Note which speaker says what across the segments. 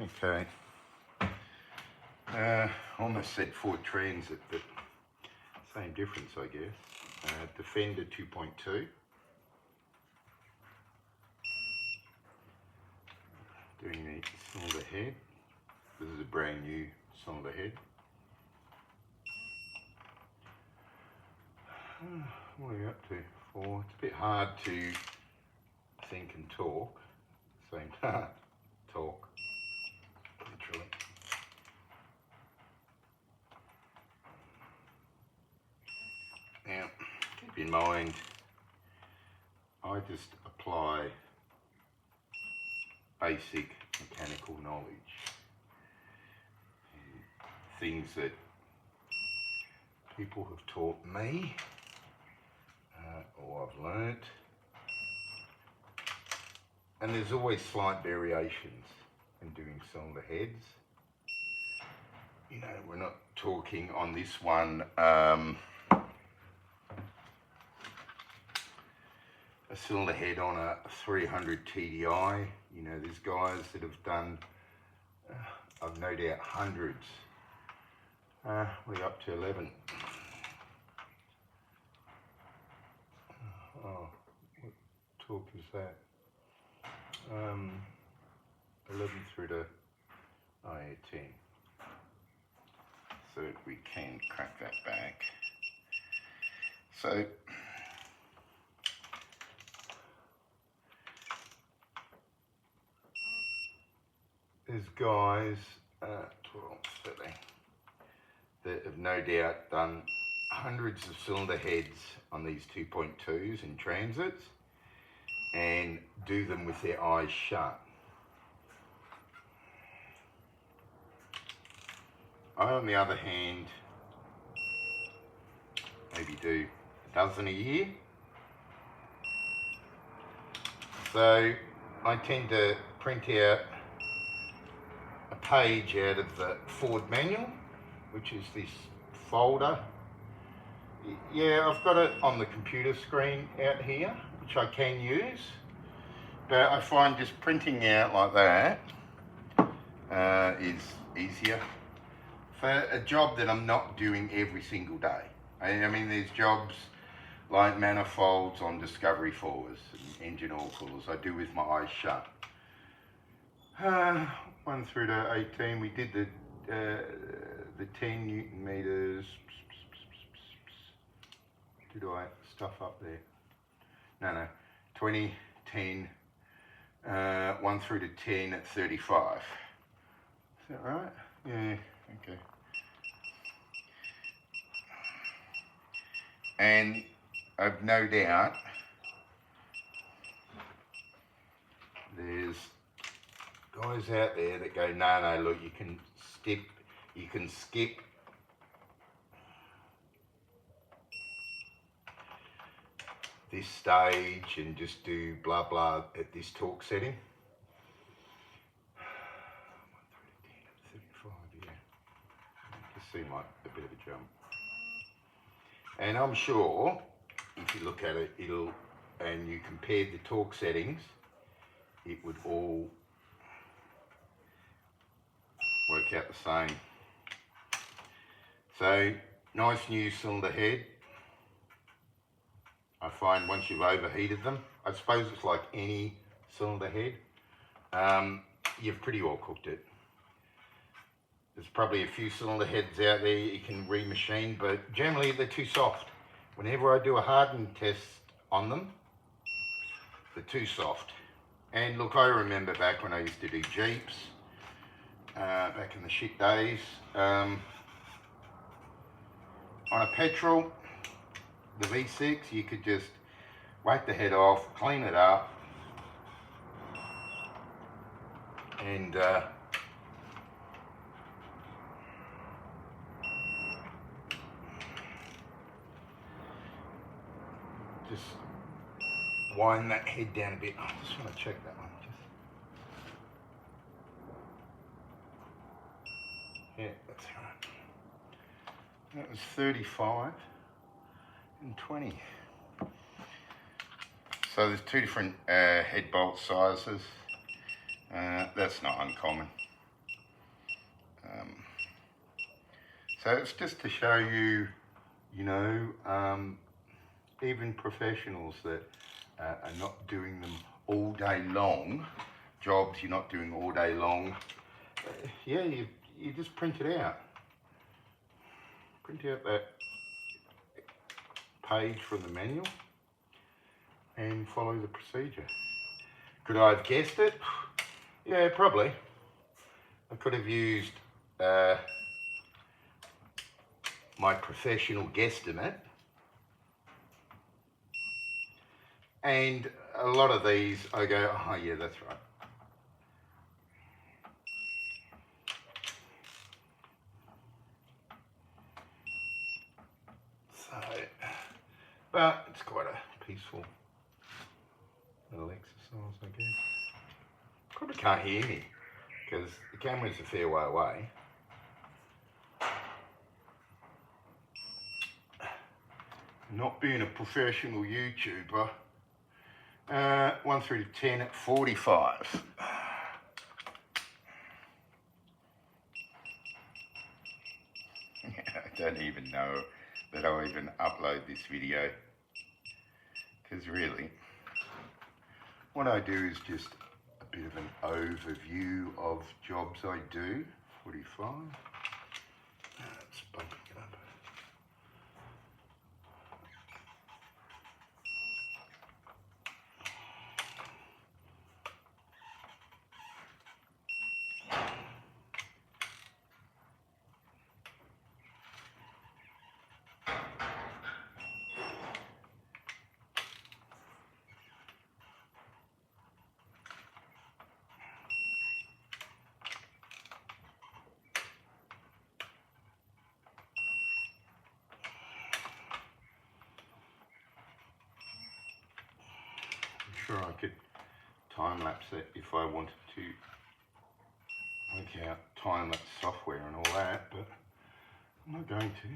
Speaker 1: Okay. Almost said Ford Transit, but same difference, I guess. Defender 2.2. Doing the cylinder head. This is a brand new cylinder head. What are we up to? 4. It's a bit hard to think and talk at the same time. Talk, literally. Now, keep in mind, I just apply basic mechanical knowledge. Things that people have taught me or I've learnt. And there's always slight variations in doing cylinder heads. You know, we're not talking on this one a cylinder head on a 300 TDCi. You know, there's guys that have done, I've no doubt, hundreds. We're up to 11. Oh, what torque is that? 11 through to 10. So we can crack that back. So there's guys, 12, 13, that have no doubt done hundreds of cylinder heads on these 2.2s in transits and do them with their eyes shut. I, on the other hand, maybe do a dozen a year. So I tend to print out a page out of the Ford manual, which is this folder. Yeah, I've got it on the computer screen out here, which I can use, but I find just printing out like that is easier for a job that I'm not doing every single day. I mean, there's jobs like manifolds on Discovery 4s and engine oil coolers I do with my eyes shut. 1 through to 18, we did the 10 Newton meters. Did I stuff up there? No, 20, 10, 1 through to 10 at 35. Is that right? Yeah, okay. And I've no doubt there's guys out there that go, no, look, you can skip this stage and just do blah blah at this torque setting. 1 through to 10 at 35, yeah. Just seemed like a bit of a jump. And I'm sure if you look at it, and you compared the torque settings, it would all work out the same. So, nice new cylinder head. I find once you've overheated them, I suppose it's like any cylinder head, you've pretty well cooked it. There's probably a few cylinder heads out there you can remachine, but generally they're too soft. Whenever I do a hardening test on them, they're too soft. And look, I remember back when I used to do Jeeps, back in the shit days, on a petrol, the V6, you could just whack the head off, clean it up, and just wind that head down a bit. I just want to check that one. Yeah, that's right. That was 35 and 20. So there's two different head bolt sizes. That's not uncommon. So it's just to show you, you know, even professionals that are not doing them all day long, jobs you're not doing all day long, yeah, you just print it out. Print out that page from the manual and follow the procedure. Could I have guessed it? Yeah, probably. I could have used my professional guesstimate, and a lot of these I go, oh yeah, that's right. So, but it's quite a peaceful little exercise, I guess. Probably can't hear me because the camera's a fair way away. Not being a professional YouTuber, 1 through to 10 at 45. I don't even know that I'll even upload this video, because really what I do is just a bit of an overview of jobs I do. 45. Let's bump it up. Sure, I could time lapse it if I wanted to work out time lapse software and all that, but I'm not going to.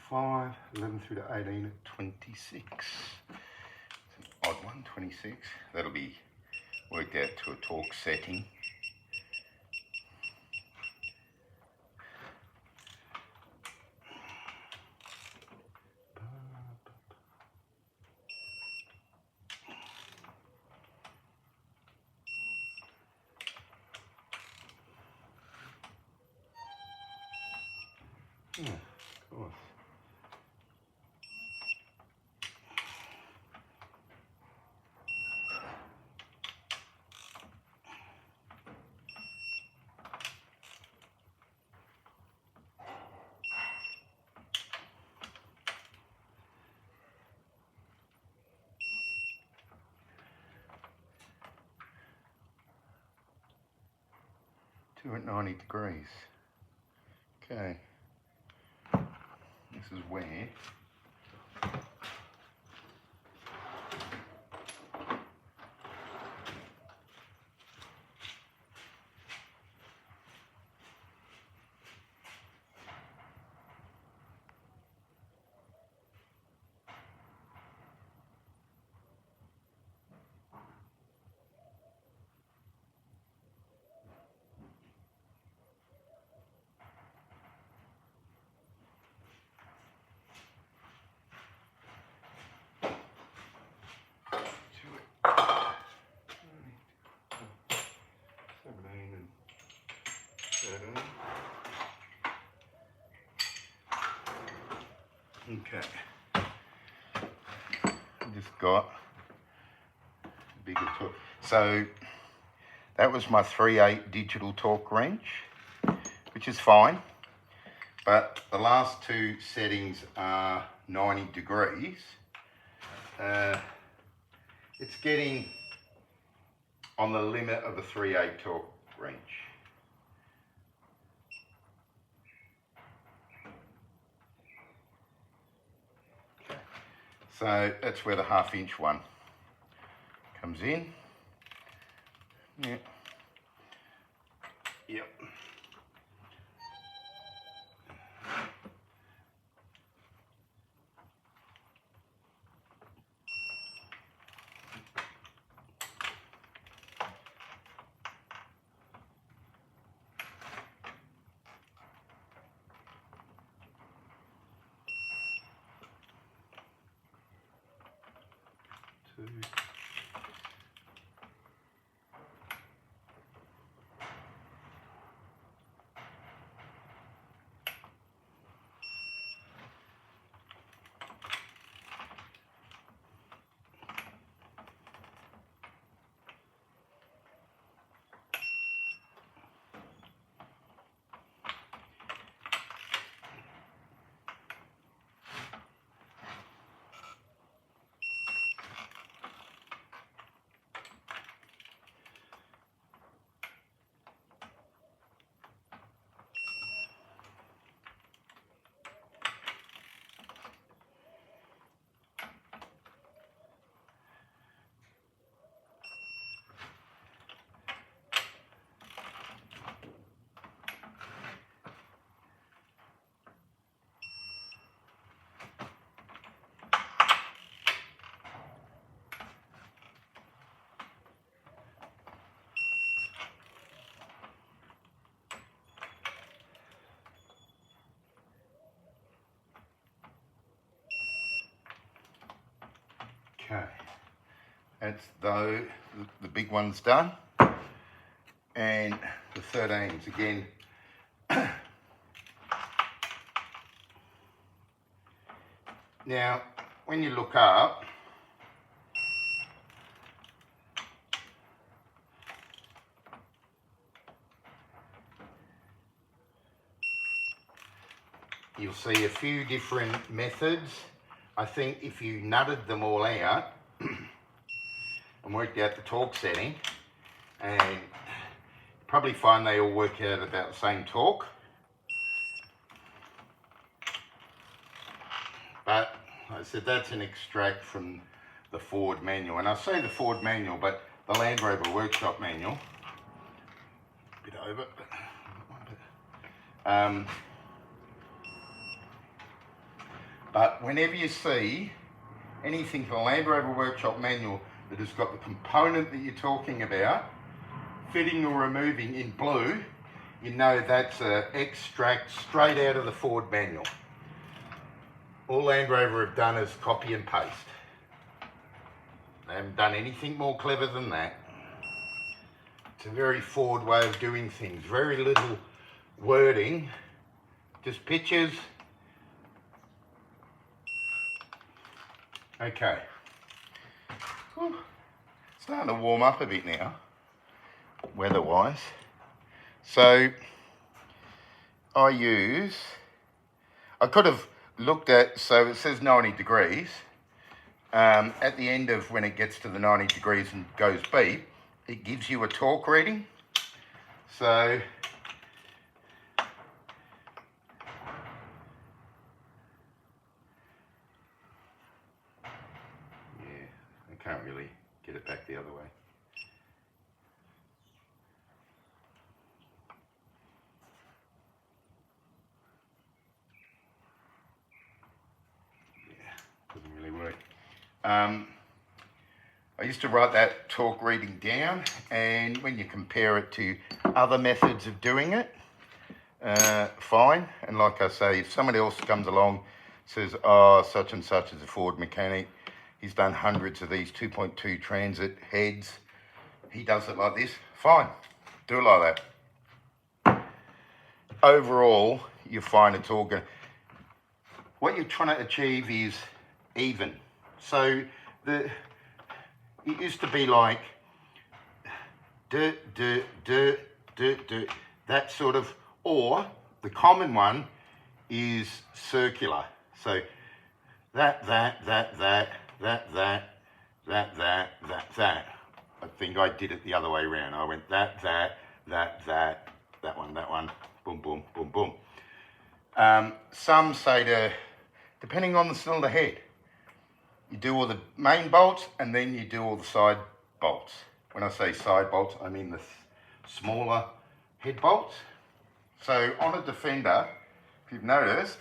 Speaker 1: 45, 11 through to 18 at 26. It's an odd one, 26. That'll be worked out to a torque setting. Yeah, of course. Two at 90 degrees. Okay. This is where okay. Just got a bigger torque. So that was my 3/8 digital torque wrench, which is fine. But the last two settings are 90 degrees. It's getting on the limit of a 3/8 torque wrench. Okay. So that's where the 1/2 inch one comes in. Yeah. Yep. Two. Okay, that's though the big one's done, and the 13s again. Now, when you look up, you'll see a few different methods. I think if you nutted them all out and worked out the torque setting, and probably find they all work out about the same torque. But like I said, that's an extract from the Ford manual. And I say the Ford manual, but the Land Rover Workshop manual. A bit over, but whenever you see anything from the Land Rover Workshop manual that has got the component that you're talking about, fitting or removing in blue, you know that's an extract straight out of the Ford manual. All Land Rover have done is copy and paste. They haven't done anything more clever than that. It's a very Ford way of doing things. Very little wording, just pictures. Okay. Whew. Starting to warm up a bit now, weather-wise. So I could have looked at, so it says 90 degrees. At the end of when it gets to the 90 degrees and goes beep, it gives you a torque reading. So yeah, I can't really get it back the other way. Doesn't really work. I used to write that torque reading down, and when you compare it to other methods of doing it, fine. And like I say, if somebody else comes along, says, oh, such and such is a Ford mechanic, he's done hundreds of these 2.2 transit heads, he does it like this, fine, do it like that. Overall, you find it's all good. What you're trying to achieve is even. So it used to be like that sort of, or the common one is circular. So that. I think I did it the other way around. I went that one, boom, boom, boom, boom. Some say to, depending on the cylinder head, you do all the main bolts and then you do all the side bolts. When I say side bolts, I mean the smaller head bolts. So on a Defender, if you've noticed,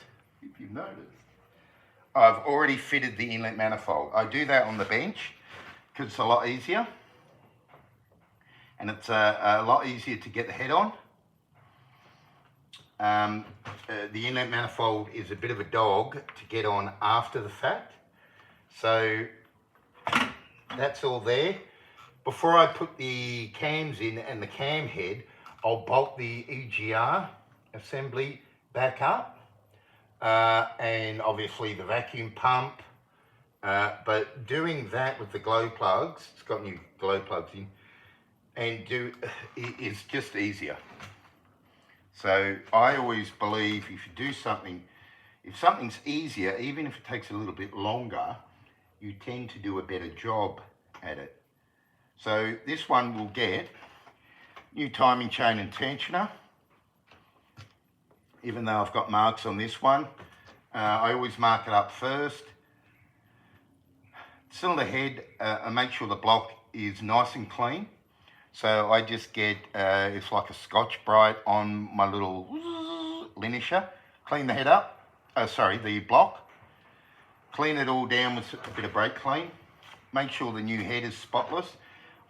Speaker 1: I've already fitted the inlet manifold. I do that on the bench because it's a lot easier, and it's a lot easier to get the head on. The inlet manifold is a bit of a dog to get on after the fact. So that's all there. Before I put the cams in and the cam head, I'll bolt the EGR assembly back up, and obviously the vacuum pump. But doing that with the glow plugs, it's got new glow plugs in, and is just easier. So I always believe if you do something, if something's easier, even if it takes a little bit longer, you tend to do a better job at it. So this one will get new timing chain and tensioner. Even though I've got marks on this one, I always mark it up first. Cylinder head, I make sure the block is nice and clean. So I just get, it's like a Scotch-Brite on my little linisher. Clean the head up, the block. Clean it all down with a bit of brake clean. Make sure the new head is spotless.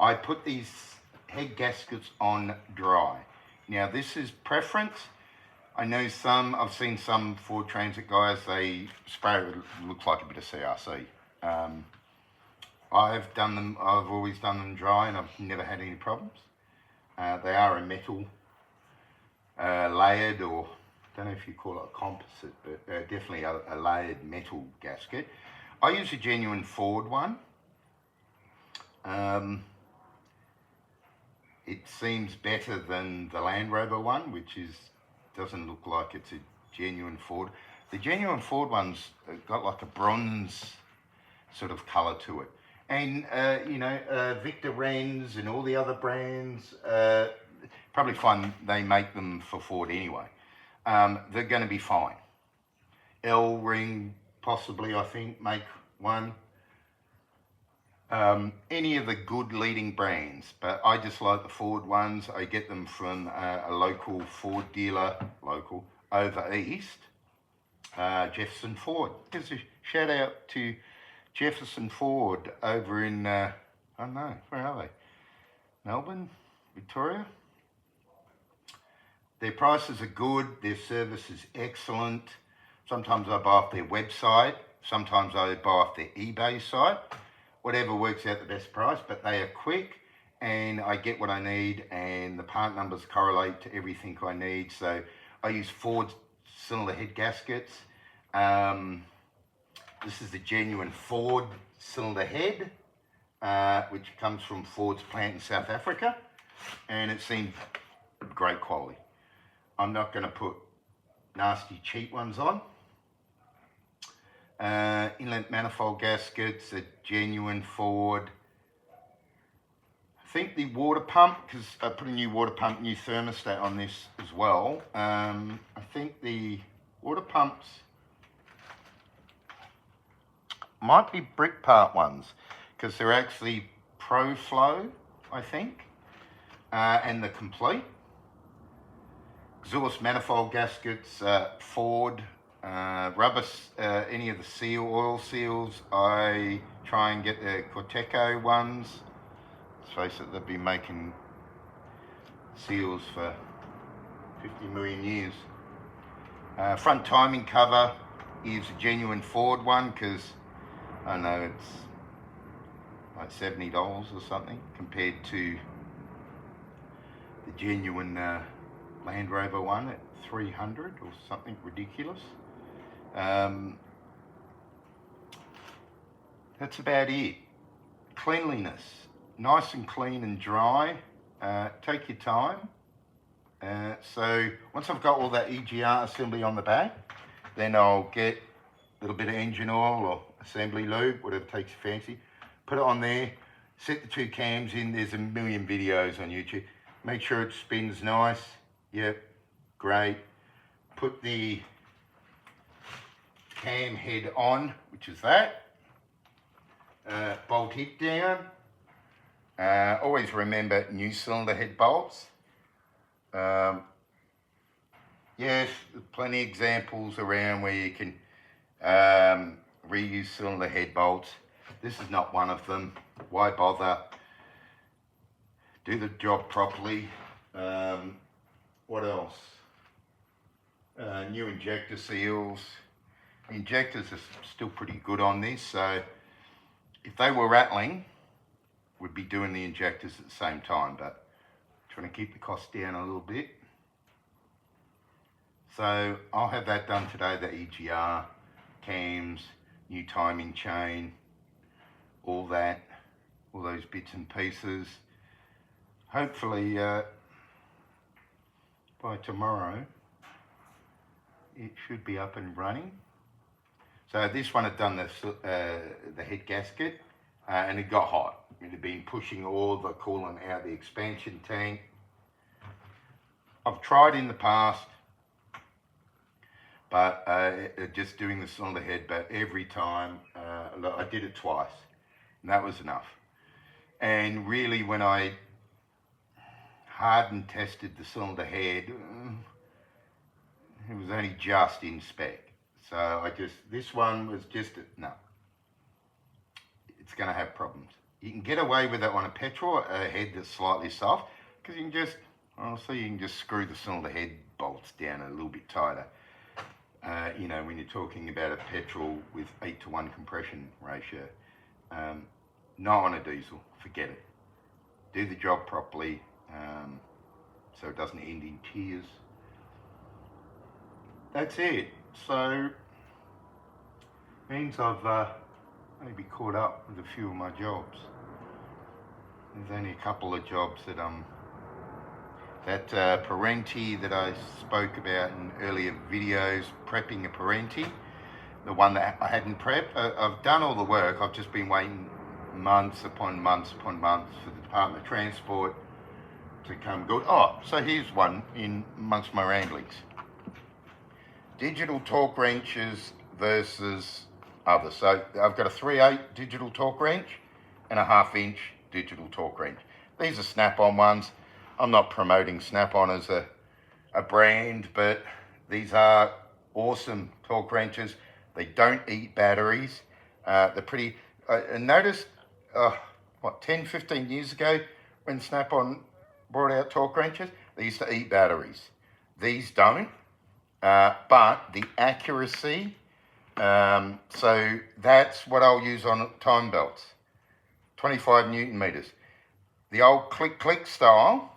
Speaker 1: I put these head gaskets on dry. Now this is preference. I know I've seen some Ford Transit guys, they spray it, it looks like a bit of CRC. I've always done them dry and I've never had any problems. They are a metal layered, or I don't know if you call it a composite, but definitely a layered metal gasket. I use a genuine Ford one. It seems better than the Land Rover one, which doesn't look like it's a genuine Ford. The genuine Ford one's got like a bronze sort of colour to it. And, Victor Wrens and all the other brands, probably find they make them for Ford anyway. They're going to be fine. L-Ring, possibly, I think, make one. Any of the good leading brands, but I just like the Ford ones. I get them from a local Ford dealer, over east, Jefferson Ford. Just a shout out to Jefferson Ford over in, I don't know, where are they? Melbourne, Victoria. Their prices are good, their service is excellent. Sometimes I buy off their website, sometimes I buy off their eBay site. Whatever works out the best price, but they are quick and I get what I need and the part numbers correlate to everything I need. So I use Ford cylinder head gaskets. This is the genuine Ford cylinder head, which comes from Ford's plant in South Africa, and it seems great quality. I'm not going to put nasty cheap ones on. Inlet manifold gaskets, a genuine Ford. I think the water pump, because I put a new water pump, new thermostat on this as well. I think the water pumps might be brick part ones, because they're actually Pro Flow, I think, and the complete. Exhaust manifold gaskets, Ford. Rubber, any of the oil seals, I try and get the Corteco ones. Let's face it, they've been making seals for 50 million years. Front timing cover is a genuine Ford one, because I don't know, it's like $70 or something compared to the genuine Land Rover one at 300 or something ridiculous. That's about it. Cleanliness, nice and clean and dry. Take your time. So once I've got all that EGR assembly on the back, then I'll get a little bit of engine oil or assembly lube, whatever takes your fancy. Put it on there, set the two cams in. There's a million videos on YouTube. Make sure it spins nice. Yep, great. Put the cam head on, which is that. Bolt it down. Always remember new cylinder head bolts. Yes, plenty of examples around where you can reuse cylinder head bolts. This is not one of them. Why bother? Do the job properly. What else? New injector seals. The injectors are still pretty good on this, so if they were rattling, we'd be doing the injectors at the same time, but trying to keep the cost down a little bit. So I'll have that done today, the EGR, cams, new timing chain, all that, all those bits and pieces. Hopefully by tomorrow it should be up and running. So this one had done the head gasket and it got hot. It had been pushing all the coolant out of the expansion tank. I've tried in the past, but just doing the cylinder head, but every time, I did it twice and that was enough. And really when I hardened tested the cylinder head, it was only just in spec. So this one was just, no, it's gonna have problems. You can get away with it on a petrol, a head that's slightly soft, because you can just screw the cylinder head bolts down a little bit tighter. You know, when you're talking about a petrol with 8:1 compression ratio, not on a diesel, forget it. Do the job properly, so it doesn't end in tears. That's it. So, means I've maybe caught up with a few of my jobs. There's only a couple of jobs that that Parenti that I spoke about in earlier videos, prepping a Parenti, the one that I hadn't prepped. I've done all the work, I've just been waiting months upon months upon months for the Department of Transport to come good. Oh, so here's one in amongst my ramblings. Digital torque wrenches versus others. So I've got a 3/8 digital torque wrench and a 1/2 inch digital torque wrench. These are Snap-on ones. I'm not promoting Snap-on as a brand, but these are awesome torque wrenches. They don't eat batteries. They're pretty, I noticed, 10, 15 years ago when Snap-on brought out torque wrenches, they used to eat batteries. These don't. But the accuracy, so that's what I'll use on time belts, 25 Newton meters. The old click style,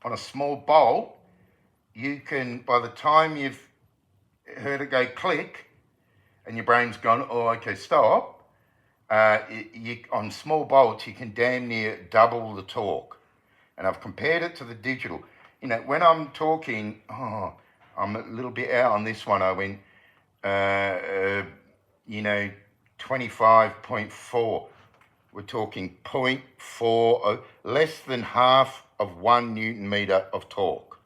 Speaker 1: on a small bolt, you can, by the time you've heard it go click, and your brain's gone, oh, okay, stop, on small bolts, you can damn near double the torque. And I've compared it to the digital. You know, when I'm talking, I'm a little bit out on this one. I went, 25.4. We're talking 0.4, less than half of 1 Newton meter of torque.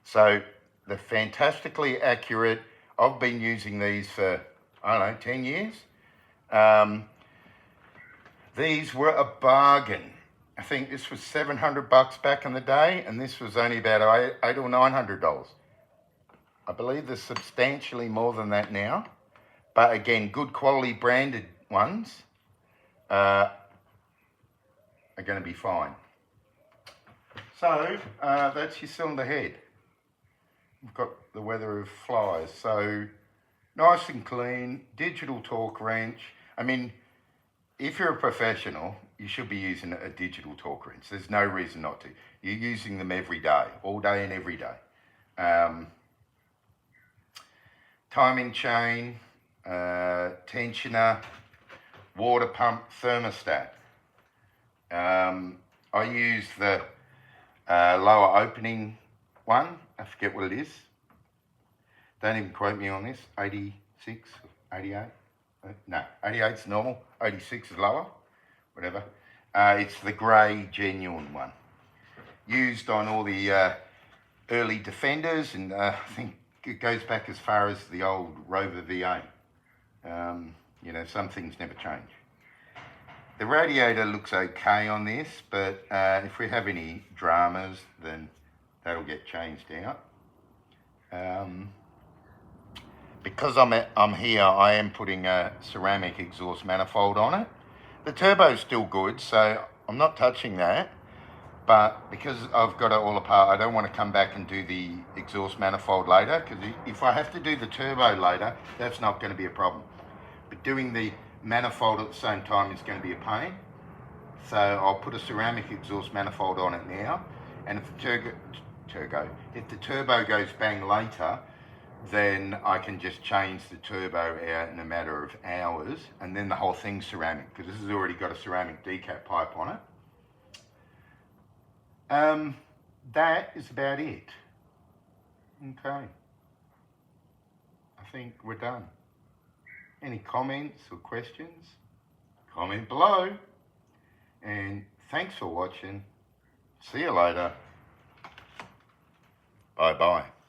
Speaker 1: So they're fantastically accurate. I've been using these for, 10 years. These were a bargain. I think this was $700 back in the day, and this was only about $800 or $900. I believe there's substantially more than that now, but again, good quality branded ones are going to be fine. So that's your cylinder head. We've got the weather of flies, so nice and clean, digital torque wrench. I mean, if you're a professional, you should be using a digital torque wrench. There's no reason not to. You're using them every day, all day and every day. Timing chain, tensioner, water pump, thermostat. I use the lower opening one. I forget what it is. Don't even quote me on this. 86, 88. No, 88's normal. 86 is lower. Whatever. It's the grey genuine one. Used on all the early Defenders, and I think it goes back as far as the old Rover V8. Some things never change. The radiator looks okay on this, but if we have any dramas, then that'll get changed out. Because I'm here, I am putting a ceramic exhaust manifold on it. The turbo's still good, so I'm not touching that. But because I've got it all apart, I don't want to come back and do the exhaust manifold later, because if I have to do the turbo later, that's not going to be a problem. But doing the manifold at the same time is going to be a pain. So I'll put a ceramic exhaust manifold on it now, and if the turbo goes bang later, then I can just change the turbo out in a matter of hours, and then the whole thing's ceramic, because this has already got a ceramic decap pipe on it. That is about it. Okay. I think we're done. Any comments or questions? Comment below. And thanks for watching. See you later. Bye-bye.